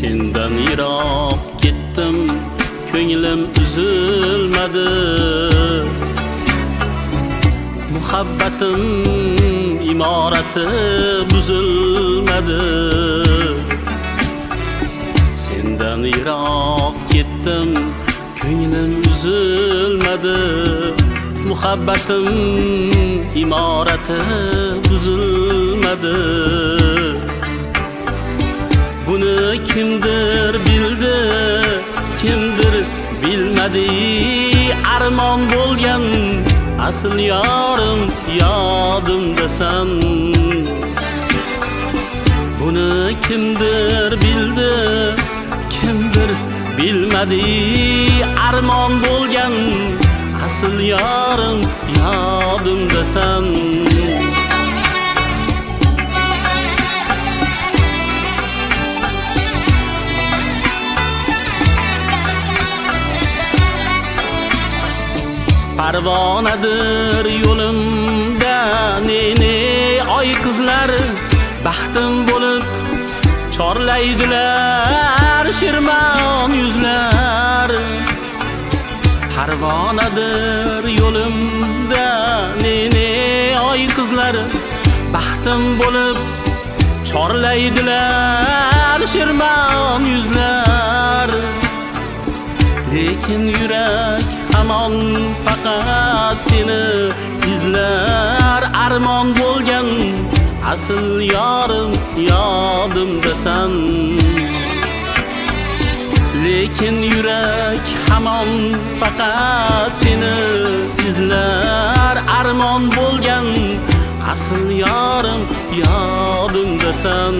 Sendan yiroq ketdim, ko'nglim üzülmedi. Muhabbatim imorati buzulmadi. Sendan yiroq ketdim, ko'nglim üzülmedi. Muhabbatim imorati buzulmadi. Buni kimdir bildi, kimdir bilmedi. Armon bo'lgan asl yorim yodimdasan. Buni kimdir bildi, kimdir bilmedi. Armon bo'lgan asl yorim yodimdasan. Parvonadir yo'limda ne oy qizlar, baxtim bo'lib chorlaydilar shirmon yuzlar. Parvonadir yo'limda ne oy qizlar, baxtim bo'lib chorlaydilar shirmon yuzlar. Lekin yurak hamon faqat seni izlar. Armon bo'lgan asl yorim yodimdasan. Lekin yurak hamon faqat seni izlar. Armon bo'lgan asl yorim yodimdasan.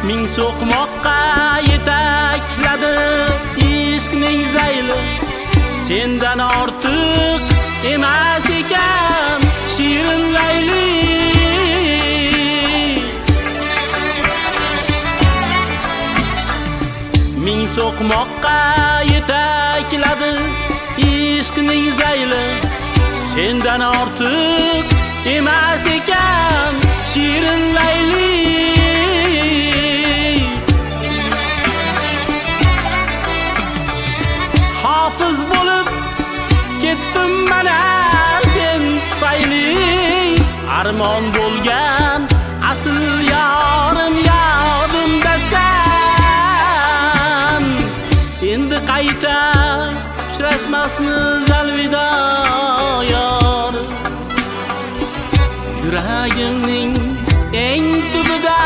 Ming so'qmoqqa yetakladi ishqning zayli. Sendan ortiq emas ekan shirin layli. Ming so'qmoqqa yetakladi ishqning zayli. Sendan ortiq emas ekan shirin layli. Hofiz bo'lib ketdim mana sen tufayli. Armon bo'lgan asl yorim yodimdasan. Endi qayta uchrashmasmiz alvido yor. Yuragimning eng tubida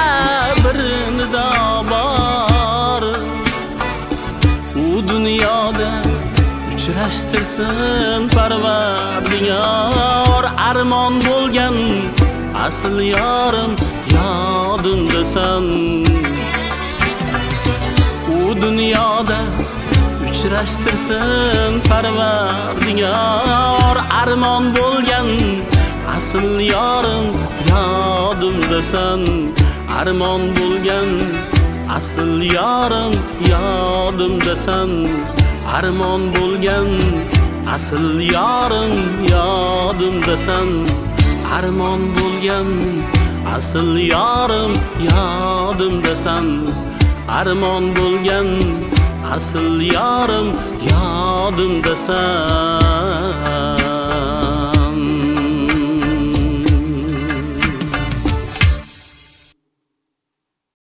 bir nido bor. U dunyoda uchrashtirsin Parvardigor. Armon bo'lgan asl yorim yodimdasan. U dunyoda uchrashtirsin Parvardigor. Armon bo'lgan asl yorim yodimdasan. Armon bo'lgan asl yorim yodimdasan. Armon bo'lgan asl yorim yodimdasan. Armon bo'lgan asl yorim yodimdasan. Armon bo'lgan asl yorim yodimdasan.